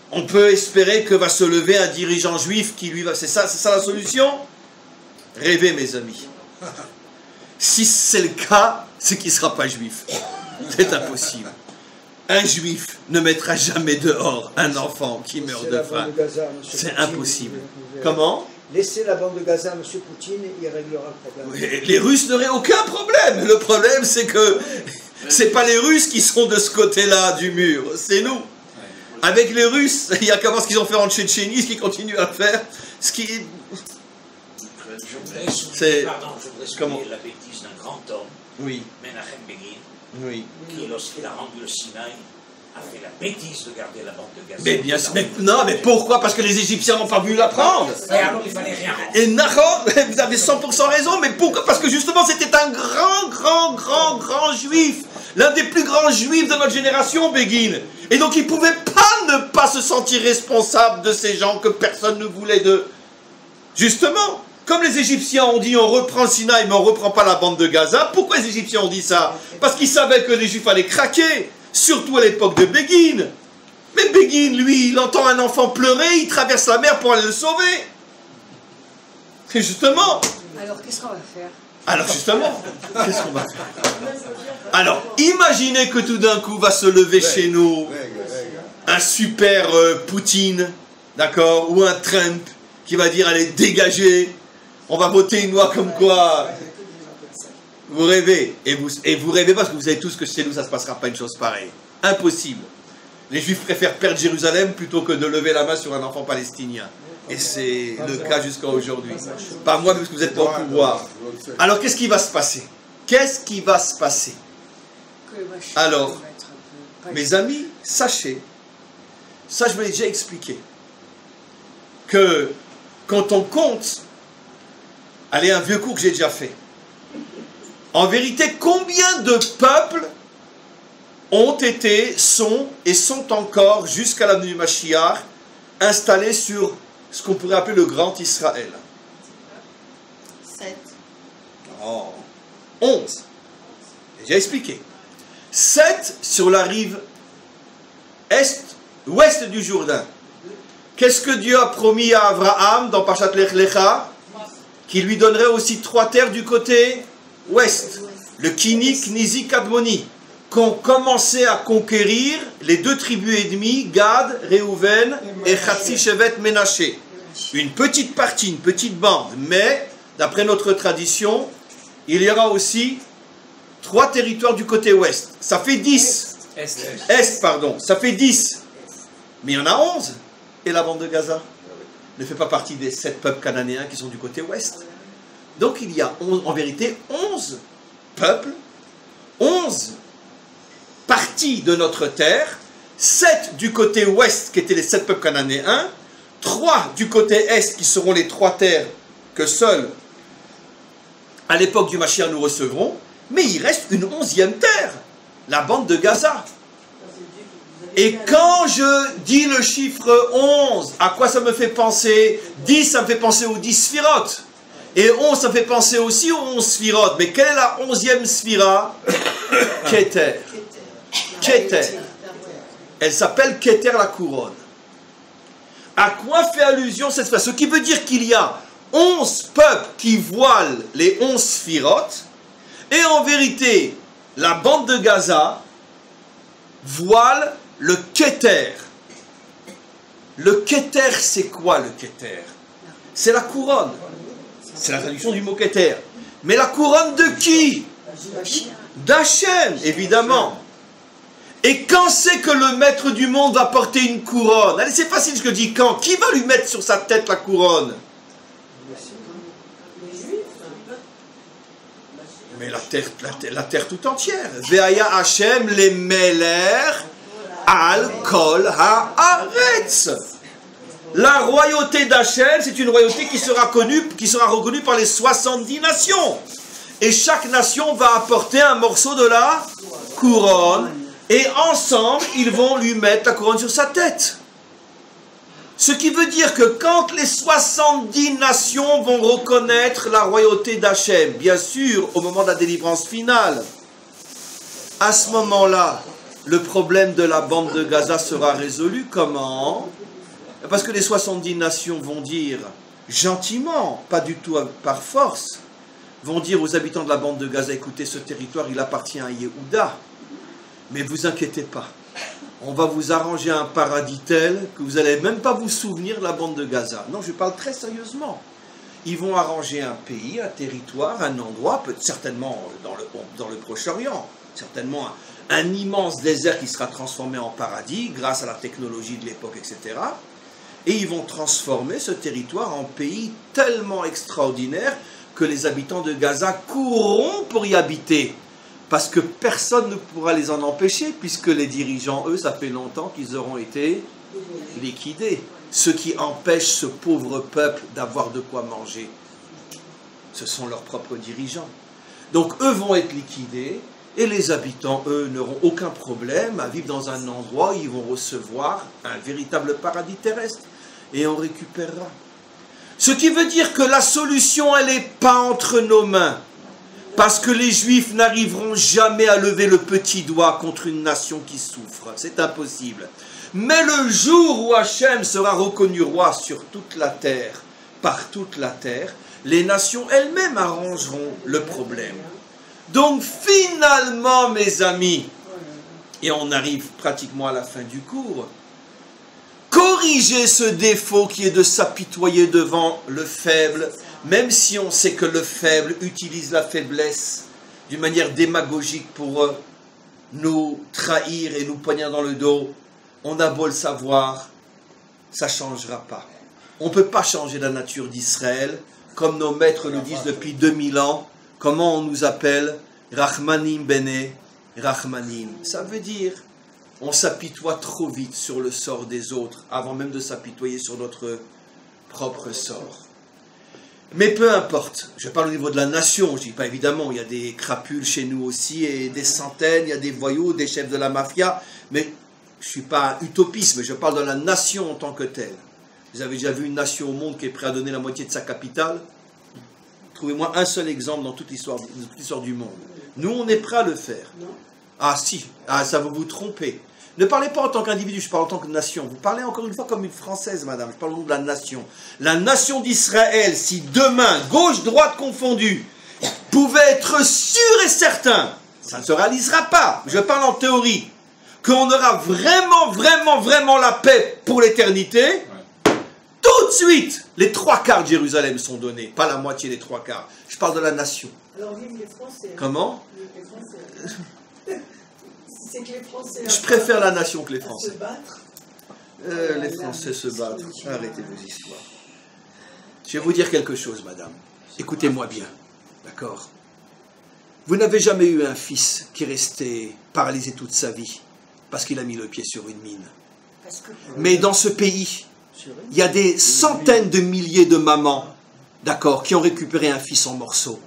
On peut espérer que va se lever un dirigeant juif qui lui va... C'est ça la solution? Rêvez, mes amis. Si c'est le cas, c'est qu'il ne sera pas juif. C'est impossible. Un juif ne mettra jamais dehors un enfant qui meurt de faim. C'est impossible. Comment? Laissez la bande de Gaza à M. Poutine, il réglera le problème. Les Russes n'auraient aucun problème. Le problème, c'est que c'est pas les Russes qui sont de ce côté-là du mur, c'est nous. Avec les Russes, il y a comment ce qu'ils ont fait en Tchétchénie, ce qu'ils continuent à faire, ce qui... Je voudrais souligner la bêtise d'un grand homme, oui. Menachem Begin, oui. qui, lorsqu'il a rendu le Sinaï, a fait la bêtise de garder la bande de Gaza. Mais bien sûr, mais pourquoi? Parce que les Égyptiens n'ont pas voulu la prendre. Et alors il fallait rien rendre. Et Nahor, vous avez 100% raison, mais pourquoi? Parce que justement c'était un grand juif, l'un des plus grands juifs de notre génération, Begin. Et donc il ne pouvait pas ne pas se sentir responsable de ces gens que personne ne voulait de... Justement, comme les Égyptiens ont dit on reprend le Sinaï mais on ne reprend pas la bande de Gaza, pourquoi les Égyptiens ont dit ça? Parce qu'ils savaient que les Juifs allaient craquer, surtout à l'époque de Begin. Mais Begin, lui, il entend un enfant pleurer, il traverse la mer pour aller le sauver. Et justement... Alors qu'est-ce qu'on va faire? Alors justement, qu'est-ce qu'on va faire? Alors, imaginez que tout d'un coup va se lever chez nous un super Poutine, d'accord, ou un Trump qui va dire allez dégagez, on va voter une loi comme quoi. Vous rêvez, et vous rêvez parce que vous savez tous que chez nous ça ne se passera pas une chose pareille. Impossible. Les Juifs préfèrent perdre Jérusalem plutôt que de lever la main sur un enfant palestinien. Et c'est le cas jusqu'à aujourd'hui. Pas moi, parce que vous n'êtes pas au pouvoir. Alors, qu'est-ce qui va se passer? Qu'est-ce qui va se passer? Alors, mes amis, sachez, ça je vous l'ai déjà expliqué, que quand on compte, allez, un vieux coup que j'ai déjà fait, en vérité, combien de peuples ont été, sont et sont encore, jusqu'à la venue du Mashiach, installés sur ce qu'on pourrait appeler le Grand Israël? 7. Oh, 11. J'ai déjà expliqué. 7 sur la rive ouest du Jourdain. Qu'est-ce que Dieu a promis à Abraham dans Parashat Lech Lecha? Qu'il lui donnerait aussi 3 terres du côté ouest. Le Kini, Knizi, Kadmoni. Qu'ont commencé à conquérir les 2 tribus ennemies, Gad, Réhouven et Chatzi Shevet Ménaché. Une petite partie, une petite bande. Mais, d'après notre tradition, il y aura aussi 3 territoires du côté ouest. Ça fait 10. Est, pardon. Ça fait 10. Mais il y en a 11. Et la bande de Gaza ne fait pas partie des 7 peuples cananéens qui sont du côté ouest. Donc il y a en vérité 11 peuples, 11 parties de notre terre, 7 du côté ouest qui étaient les 7 peuples cananéens, 3 du côté est qui seront les 3 terres que seuls à l'époque du Mashiach nous recevrons, mais il reste une 11e terre, la bande de Gaza. Et quand je dis le chiffre 11, à quoi ça me fait penser? 10, ça me fait penser aux 10 sphirotes. Et 11, ça me fait penser aussi aux 11 sphirotes. Mais quelle est la 11e sphira? Keter. Keter. Elle s'appelle Keter la couronne. À quoi fait allusion cette phrase? Ce qui veut dire qu'il y a 11 peuples qui voilent les 11 sphirotes. Et en vérité, la bande de Gaza voile le Keter. Le Keter, c'est quoi le Keter? C'est la couronne. C'est la traduction du mot Keter. Mais la couronne de qui? D'Hachem, évidemment. Et quand c'est que le maître du monde va porter une couronne? Allez, c'est facile ce que je dis, quand? Qui va lui mettre sur sa tête la couronne? Mais la terre tout entière. Ve'aya Hachem les meler al kol haaretz. La royauté d'Hachem, c'est une royauté qui sera reconnue par les 70 nations. Et chaque nation va apporter un morceau de la couronne. Et ensemble, ils vont lui mettre la couronne sur sa tête. Ce qui veut dire que quand les 70 nations vont reconnaître la royauté d'Hachem, bien sûr, au moment de la délivrance finale, à ce moment-là, le problème de la bande de Gaza sera résolu. Comment? Parce que les 70 nations vont dire, gentiment, pas du tout par force, vont dire aux habitants de la bande de Gaza, écoutez, ce territoire, il appartient à Yehuda, mais vous inquiétez pas. On va vous arranger un paradis tel que vous n'allez même pas vous souvenir de la bande de Gaza. Non, je parle très sérieusement. Ils vont arranger un pays, un territoire, un endroit, certainement dans le Proche-Orient, certainement un immense désert qui sera transformé en paradis grâce à la technologie de l'époque, etc. Et ils vont transformer ce territoire en pays tellement extraordinaire que les habitants de Gaza courront pour y habiter. Parce que personne ne pourra les en empêcher, puisque les dirigeants, eux, ça fait longtemps qu'ils auront été liquidés. Ce qui empêche ce pauvre peuple d'avoir de quoi manger, ce sont leurs propres dirigeants. Donc eux vont être liquidés, et les habitants, eux, n'auront aucun problème à vivre dans un endroit où ils vont recevoir un véritable paradis terrestre, et on récupérera. Ce qui veut dire que la solution, elle n'est pas entre nos mains. Parce que les Juifs n'arriveront jamais à lever le petit doigt contre une nation qui souffre. C'est impossible. Mais le jour où Hachem sera reconnu roi sur toute la terre, par toute la terre, les nations elles-mêmes arrangeront le problème. Donc finalement, mes amis, et on arrive pratiquement à la fin du cours, corriger ce défaut qui est de s'apitoyer devant le faible, même si on sait que le faible utilise la faiblesse d'une manière démagogique pour nous trahir et nous poignarder dans le dos, on a beau le savoir, ça ne changera pas. On ne peut pas changer la nature d'Israël, comme nos maîtres le disent depuis 2000 ans. Comment on nous appelle? Rachmanim bene Rachmanim. Ça veut dire, on s'apitoie trop vite sur le sort des autres, avant même de s'apitoyer sur notre propre sort. Mais peu importe, je parle au niveau de la nation, je ne dis pas évidemment, il y a des crapules chez nous aussi, et des centaines, il y a des voyous, des chefs de la mafia, mais je ne suis pas utopiste, mais je parle de la nation en tant que telle. Vous avez déjà vu une nation au monde qui est prête à donner la moitié de sa capitale? Trouvez-moi un seul exemple dans toute l'histoire du monde. Nous, on est prêt à le faire. Ah si, ça va vous tromper. Ne parlez pas en tant qu'individu, je parle en tant que nation. Vous parlez encore une fois comme une Française, madame. Je parle au nom de la nation. La nation d'Israël, si demain, gauche, droite confondue, pouvait être sûr et certain, ça ne se réalisera pas, je parle en théorie, qu'on aura vraiment la paix pour l'éternité, tout de suite, les 3/4 de Jérusalem sont donnés, pas la moitié des 3/4. Je parle de la nation. Alors vive les Français. Comment? Les Français. C'est que les Français... Je préfère la nation que les Français. Se battre. Les Français se battent. Arrêtez vos histoires. Je vais vous dire quelque chose, madame. Écoutez-moi bien. D'accord? Vous n'avez jamais eu un fils qui est resté paralysé toute sa vie parce qu'il a mis le pied sur une mine. Mais dans ce pays, il y a des centaines de milliers de mamans, d'accord, qui ont récupéré un fils en morceaux.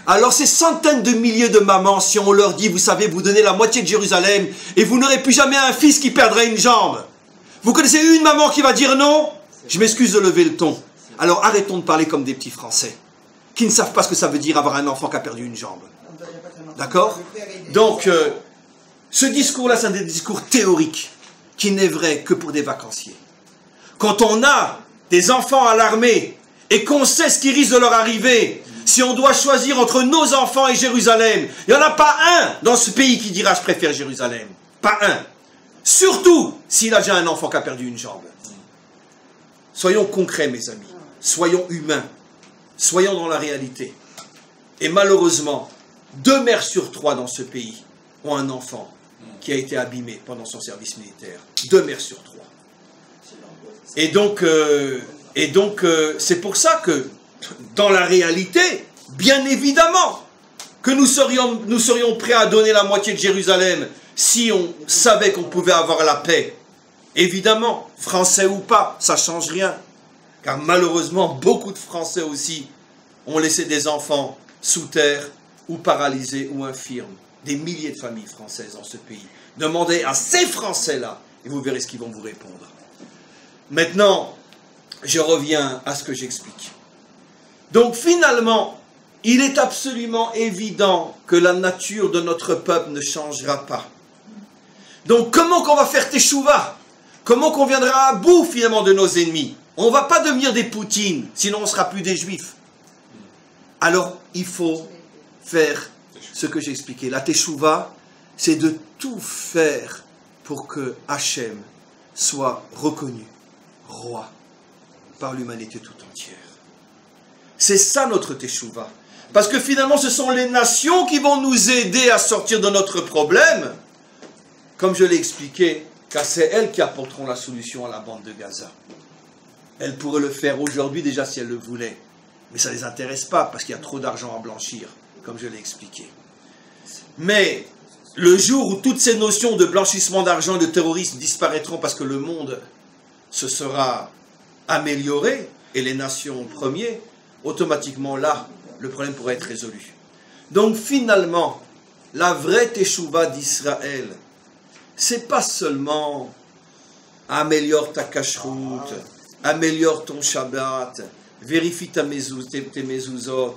Alors ces centaines de milliers de mamans, si on leur dit, vous savez, vous donnez la moitié de Jérusalem et vous n'aurez plus jamais un fils qui perdrait une jambe. Vous connaissez une maman qui va dire non? Je m'excuse de lever le ton. Alors arrêtons de parler comme des petits Français, qui ne savent pas ce que ça veut dire avoir un enfant qui a perdu une jambe. D'accord? Donc, ce discours-là, c'est un des discours théoriques, qui n'est vrai que pour des vacanciers. Quand on a des enfants à l'armée, et qu'on sait ce qui risque de leur arriver, si on doit choisir entre nos enfants et Jérusalem, il n'y en a pas un dans ce pays qui dira « je préfère Jérusalem ». Pas un. Surtout s'il a déjà un enfant qui a perdu une jambe. Soyons concrets, mes amis. Soyons humains. Soyons dans la réalité. Et malheureusement, 2 mères sur 3 dans ce pays ont un enfant qui a été abîmé pendant son service militaire. 2 mères sur 3. Et donc, c'est pour ça que, dans la réalité, bien évidemment, que nous serions prêts à donner la moitié de Jérusalem si on savait qu'on pouvait avoir la paix. Évidemment, Français ou pas, ça ne change rien. Car malheureusement, beaucoup de Français aussi ont laissé des enfants sous terre, ou paralysés, ou infirmes. Des milliers de familles françaises dans ce pays. Demandez à ces Français-là, et vous verrez ce qu'ils vont vous répondre. Maintenant, je reviens à ce que j'explique. Donc finalement, il est absolument évident que la nature de notre peuple ne changera pas. Donc comment qu'on va faire teshuva? Comment qu'on viendra à bout finalement de nos ennemis? On ne va pas devenir des Poutines, sinon on ne sera plus des Juifs. Alors il faut faire ce que j'ai expliqué. La teshuva, c'est de tout faire pour que Hachem soit reconnu roi par l'humanité tout entière. C'est ça notre teshuva. Parce que finalement, ce sont les nations qui vont nous aider à sortir de notre problème. Comme je l'ai expliqué, car c'est elles qui apporteront la solution à la bande de Gaza. Elles pourraient le faire aujourd'hui déjà si elles le voulaient. Mais ça ne les intéresse pas parce qu'il y a trop d'argent à blanchir, comme je l'ai expliqué. Mais le jour où toutes ces notions de blanchissement d'argent et de terrorisme disparaîtront parce que le monde se sera amélioré, et les nations premiers, automatiquement là, le problème pourrait être résolu. Donc finalement, la vraie teshuva d'Israël, c'est pas seulement améliore ta cacheroute, améliore ton Shabbat, vérifie tes mezuzot.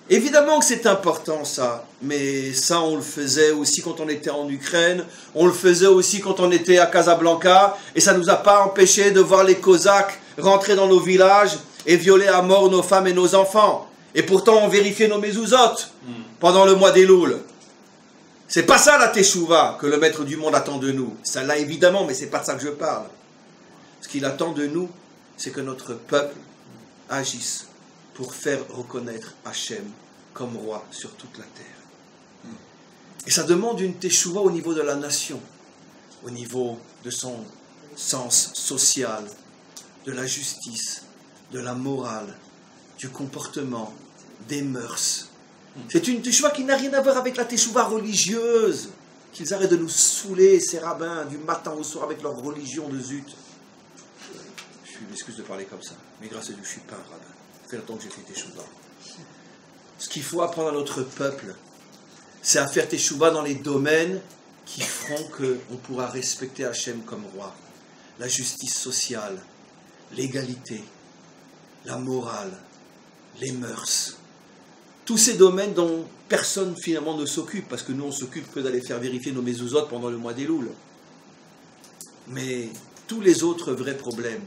Évidemment que c'est important ça, mais ça on le faisait aussi quand on était en Ukraine, on le faisait aussi quand on était à Casablanca, et ça ne nous a pas empêché de voir les Cosaques rentrer dans nos villages et violer à mort nos femmes et nos enfants. Et pourtant on vérifiait nos mezuzot pendant le mois d'Elul. C'est pas ça la teshuva que le maître du monde attend de nous. Ça là évidemment, mais c'est pas de ça que je parle. Ce qu'il attend de nous, c'est que notre peuple agisse pour faire reconnaître Hachem comme roi sur toute la terre. Et ça demande une teshuva au niveau de la nation, au niveau de son sens social, de la justice, de la morale, du comportement, des mœurs. C'est une teshuva qui n'a rien à voir avec la teshuva religieuse. Qu'ils arrêtent de nous saouler, ces rabbins, du matin au soir avec leur religion de zut. Je m'excuse de parler comme ça, mais grâce à Dieu, je ne suis pas un rabbin. Ça fait longtemps que j'ai fait teshuva. Ce qu'il faut apprendre à notre peuple, c'est à faire teshuva dans les domaines qui feront qu'on pourra respecter Hachem comme roi. La justice sociale, l'égalité, la morale, les mœurs. Tous ces domaines dont personne finalement ne s'occupe, parce que nous on s'occupe que d'aller faire vérifier nos mezuzot pendant le mois d'Elul. Mais tous les autres vrais problèmes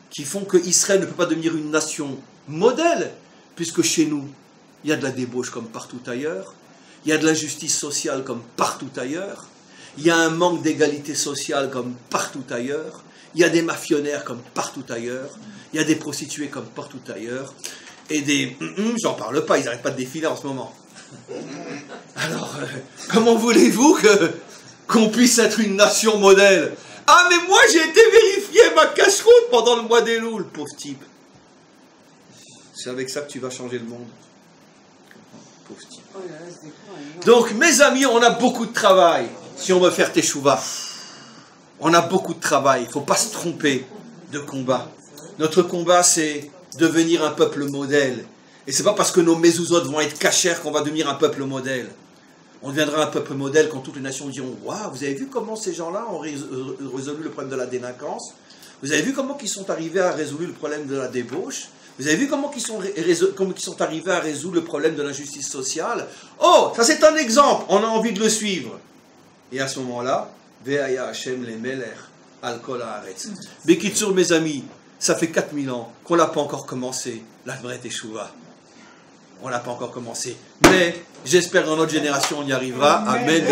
qui font que Israël ne peut pas devenir une nation modèle, puisque chez nous, il y a de la débauche comme partout ailleurs, il y a de l'injustice sociale comme partout ailleurs, il y a un manque d'égalité sociale comme partout ailleurs, il y a des mafionnaires comme partout ailleurs, il y a des prostituées comme partout ailleurs, et des... j'en parle pas, ils n'arrêtent pas de défiler en ce moment. Alors, comment voulez-vous qu'on puisse être une nation modèle? Ah, mais moi j'ai été vérifier ma cache-route pendant le mois d'Elul, pauvre type. C'est avec ça que tu vas changer le monde. Pauvre type. Donc, mes amis, on a beaucoup de travail si on veut faire teshuva. On a beaucoup de travail, il ne faut pas se tromper de combat. Notre combat, c'est devenir un peuple modèle. Et c'est pas parce que nos mezuzot vont être cachères qu'on va devenir un peuple modèle. On deviendra un peuple modèle quand toutes les nations diront « Waouh, vous avez vu comment ces gens-là ont résolu le problème de la délinquance? Vous avez vu comment ils sont arrivés à résoudre le problème de la débauche? Vous avez vu comment ils sont arrivés à résoudre le problème de l'injustice sociale? Oh, ça c'est un exemple, on a envie de le suivre. » Et à ce moment-là, « Ve'aya Hashem le melech al kol haaretz » Bekitsur, mes amis, ça fait 4000 ans qu'on n'a pas encore commencé la vraie teshuva. On n'a pas encore commencé. Mais j'espère que dans notre génération, on y arrivera. Amen.